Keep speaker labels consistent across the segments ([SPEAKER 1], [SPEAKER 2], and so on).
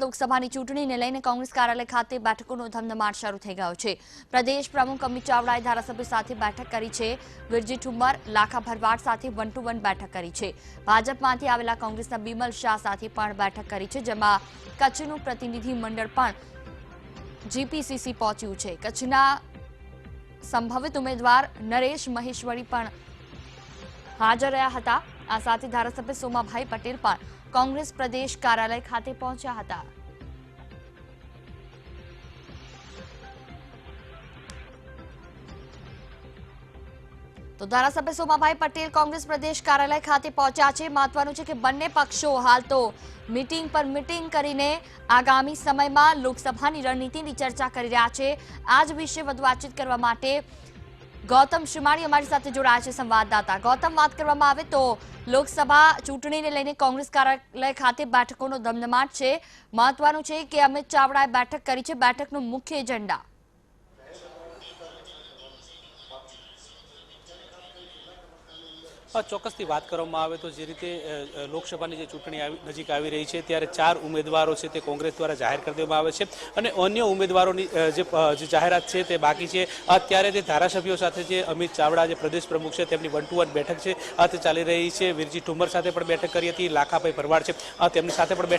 [SPEAKER 1] લોકસભાની ચૂંટણીને લઈને કોંગ્રેસ કાર્યાલય ખાતે બેઠકોનો ધમધમાટ શરૂ થઈ ગયો છે। પ્રદેશ પ્રમુખ અમિત ચાવડાએ ધારાસભ્યો સાથે બેઠક કરી છે। વિરજી ઠુમ્મર, લાખા ભરવાડ સાથે 1-to-1 બેઠક કરી છે। ભાજપમાંથી આવેલા કોંગ્રેસના બિમલ શાહ સાથે પણ બેઠક કરી છે, જેમાં કચ્છનું પ્રતિનિધિ મંડળ પણ જીપીસીસી પહોંચ્યું છે। કચ્છના સંભવિત ઉમેદવાર નરેશ મહેશ્વરી પણ હાજર રહ્યા હતા। આ સાથે ધારાસભ્ય સોમાભાઈ પટેલ પણ કોંગ્રેસ પ્રદેશ કાર્યાલય ખાતે પહોંચ્યા હતા। તો ધારાસભ્ય સોમાભાઈ પટેલ કોંગ્રેસ પ્રદેશ કાર્યાલય ખાતે પહોંચ્યા છે। મહત્વનું છે કે બંને પક્ષો હાલ તો મીટિંગ પર મીટિંગ કરીને આગામી સમયમાં લોકસભાની રણનીતિની ચર્ચા કરી રહ્યા છે। આ જ વિશે વધુ વાતચીત કરવા માટે ગૌતમ શ્રીમાળી અમારી સાથે જોડાયા છે સંવાદદાતા। ગૌતમ, વાત કરવામાં આવે તો લોકસભા ચૂંટણીને લઈને કોંગ્રેસ કાર્યાલય ખાતે બેઠકોનો ધમધમાટ છે। મહત્વનું છે કે અમિત ચાવડાએ બેઠક કરી છે। બેઠકનો મુખ્ય એજન્ડા
[SPEAKER 2] ચોક્કસથી વાત કરવામાં આવે તો જે રીતે લોકસભાની જે ચૂંટણી નજીક આવી રહી છે ત્યારે 4 ઉમેદવારો છે તે કોંગ્રેસ દ્વારા જાહેર કરી દેવામાં આવે છે અને અન્ય ઉમેદવારોની જે જાહેરાત છે તે બાકી છે। અત્યારે તે ધારાસભ્યો સાથે જે અમિત ચાવડા જે પ્રદેશ પ્રમુખ છે તેમની 1-to-1 બેઠક છે તે ચાલી રહી છે। વિરજી ઠુમ્મર સાથે પણ બેઠક કરી હતી, લાખાભાઈ ભરવાડ છે તેમની સાથે પણ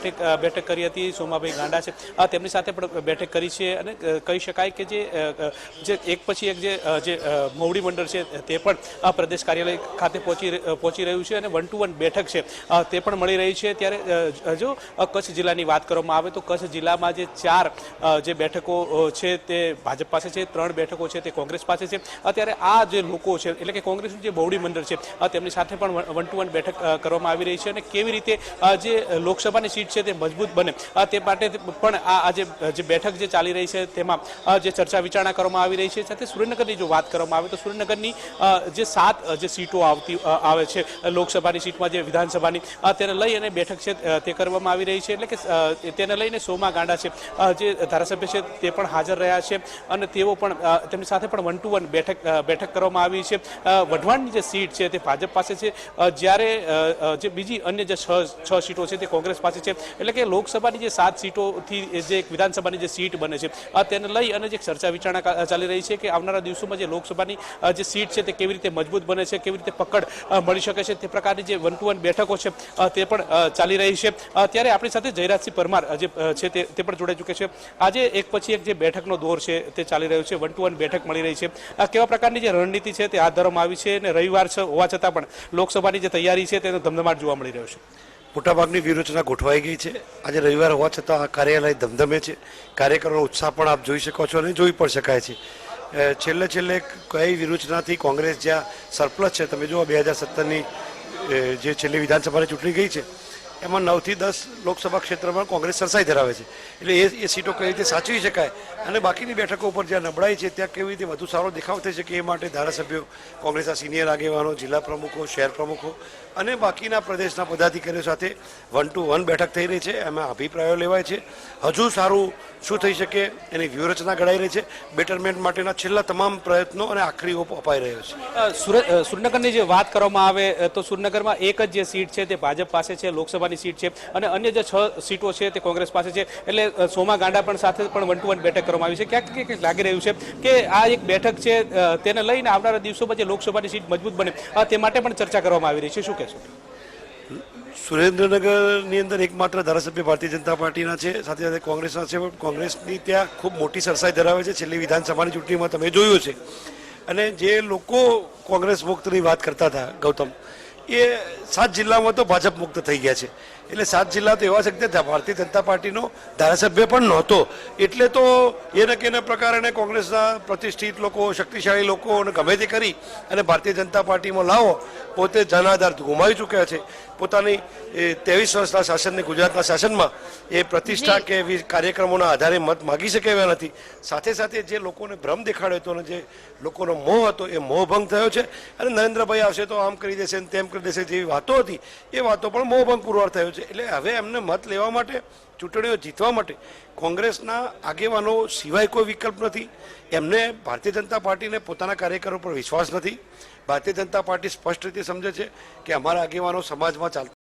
[SPEAKER 2] બેઠક કરી હતી, સોમાભાઈ ગાંડા છે તેમની સાથે પણ બેઠક કરી છે અને કહી શકાય કે જે એક પછી એક જે મોવડી મંડળ છે તે પણ પ્રદેશ કાર્યાલય ખાતે પહોંચી રહ્યું છે અને 1-to-1 બેઠક છે તે પણ મળી રહી છે। ત્યારે જો કચ્છ જિલ્લાની વાત કરવામાં આવે તો કચ્છ જિલ્લામાં જે 4 જે બેઠકો છે તે ભાજપ પાસે છે, 3 બેઠકો છે તે કોંગ્રેસ પાસે છે। અત્યારે આ જે લોકો છે એટલે કે કોંગ્રેસનું જે મોવડી મંડળ છે તેમની સાથે પણ 1-to-1 બેઠક કરવામાં આવી રહી છે અને કેવી રીતે જે લોકસભાની સીટ છે તે મજબૂત બને તે માટે પણ આ જે બેઠક જે ચાલી રહી છે તેમાં જે ચર્ચા વિચારણા કરવામાં આવી રહી છે। સાથે સુરેન્દ્રનગરની જો વાત કરવામાં આવે તો સુરેન્દ્રનગરની જે 7 જે સીટો આવે છે લોકસભાની સીટમાં જે વિધાનસભાની તેને લઈ અને બેઠક છે તે કરવામાં આવી રહી છે। એટલે કે તેને લઈને સોમા ગાંડા છે જે ધારાસભ્ય છે તે પણ હાજર રહ્યા છે અને તેઓ પણ તેમની સાથે પણ 1-to-1 બેઠક કરવામાં આવી છે। વઢવાણની જે સીટ છે તે ભાજપ પાસે છે, જ્યારે જે બીજી અન્ય જે 6 સીટો છે તે કોંગ્રેસ પાસે છે। એટલે કે લોકસભાની જે 7 સીટોથી જે વિધાનસભાની જે સીટ બને છે તેને લઈ અને જે ચર્ચા વિચારણા ચાલી રહી છે કે આવનારા દિવસોમાં જે લોકસભાની જે સીટ છે તે કેવી રીતે મજબૂત બને છે, કેવી રીતે પકડ મળી શકે છે, તે પ્રકારની જે 1-to-1 બેઠકો છે તે પણ ચાલી રહી છે। ત્યારે આપણી સાથે જયરાજસિંહ પરમાર જે છે તે પણ જોડાઈ ચૂકે છે। આજે એક પછી એક જે બેઠકનો દોર છે તે ચાલી રહ્યો છે, 1-to-1 બેઠક મળી રહી છે। કેવા પ્રકારની જે રણનીતિ છે તે હાથ ધરવામાં આવી છે અને રવિવાર હોવા છતાં પણ લોકસભાની જે તૈયારી છે તેનો ધમધમાટ જોવા મળી રહ્યો છે।
[SPEAKER 3] મોટાભાગની વ્યૂહરચના ગોઠવાઈ ગઈ છે। આજે રવિવાર હોવા છતાં આ કાર્યાલય ધમધમે છે। કાર્યકરોનો ઉત્સાહ પણ આપ જોઈ શકો છો અને જોઈ પણ શકાય છે। છેલ્લે કઈ વ્યૂહરચનાથી કોંગ્રેસ જ્યાં સરપ્લસ છે, તમે જુઓ 2017ની જે છેલ્લી વિધાનસભાની ચૂંટણી ગઈ છે એમાં 9 થી 10 લોકસભા ક્ષેત્રમાં કોંગ્રેસ સરસાઈ ધરાવે છે। એટલે એ સીટો કઈ રીતે સાચવી શકાય અને બાકીની બેઠકો ઉપર જ્યાં નબળાઈ છે ત્યાં કેવી રીતે વધુ સારો દેખાવ થઈ શકે એ માટે ધારાસભ્યો, કોંગ્રેસના સિનિયર આગેવાનો, જિલ્લા પ્રમુખો, શહેર પ્રમુખો અને બાકીના પ્રદેશના પદાધિકારીઓ સાથે 1-to-1 બેઠક થઈ રહી છે। એમાં અભિપ્રાયો લેવાય છે। હજુ સારું શું થઈ શકે એની વ્યૂહરચના ઘડાઈ રહી છે। બેટરમેન્ટ માટેના છેલ્લા તમામ પ્રયત્નો અને આખરી ઓપ અપાઈ રહ્યો છે।
[SPEAKER 2] સુરેન્દ્રનગરની જે વાત કરવામાં આવે તો સુરેન્દ્રનગરમાં એક જ જે સીટ છે તે ભાજપ પાસે છે, લોકસભાની સીટ છે અને અન્ય જે 6 સીટો છે તે કોંગ્રેસ પાસે છે। એટલે સોમા ગાંડા પણ સાથે પણ 1-to-1 બેઠક કરવામાં આવી છે। ક્યાંક લાગી રહ્યું છે કે આ એક બેઠક છે તેને લઈને આવનારા દિવસોમાં જે લોકસભાની સીટ મજબૂત બને તે માટે પણ ચર્ચા કરવામાં આવી રહી છે। શું કહેશો?
[SPEAKER 3] સુરેન્દ્રનગરની અંદર એકમાત્ર ધારાસભ્ય ભારતીય જનતા પાર્ટીના છે, સાથે સાથે કોંગ્રેસના છે, પણ કોંગ્રેસની ત્યાં ખૂબ મોટી સરસાઈ ધરાવે છે। છેલ્લી વિધાનસભાની ચૂંટણીમાં તમે જોયું છે અને જે લોકો કોંગ્રેસ મુક્તની વાત કરતા હતા ગૌતમ, એ 7 જિલ્લામાં તો ભાજપ મુક્ત થઈ ગયા છે। એટલે 7 જિલ્લા તો એવા છે કે ભારતીય જનતા પાર્ટીનો ધારાસભ્ય પણ નહોતો। એટલે તો એને કેના પ્રકારે કોંગ્રેસના પ્રતિષ્ઠિત લોકો, શક્તિશાળી લોકો અને ગમે તે કરી અને ભારતીય જનતા પાર્ટીમાં લાવો, પોતે જનાધાર ગુમાવી ચૂક્યા છે। પોતાની 23 વર્ષના શાસનને, ગુજરાતના શાસનમાં એ પ્રતિષ્ઠા કે કાર્યક્રમોના આધારે મત માગી શકે એવા નથી। સાથે સાથે જે લોકોને ભ્રમ દેખાડ્યો હતો અને જે લોકોનો મોહ હતો એ મોહભંગ થયો છે અને નરેન્દ્રભાઈ આવશે તો આમ કરી દેશે ને તેમ કરી દેશે જેવી વાતો હતી એ વાતો પણ મોહભંગ પુરવાર થયો છે। એટલે હવે એમને મત લેવા માટે, ચૂંટણીઓ જીતવા માટે કોંગ્રેસના આગેવાનો સિવાય કોઈ વિકલ્પ નથી। એમને ભારતીય જનતા પાર્ટીને પોતાના કાર્યકરો પર વિશ્વાસ નથી। ભારતીય જનતા પાર્ટી સ્પષ્ટ રીતે સમજે છે કે અમારા આગેવાનો સમાજમાં ચાલતા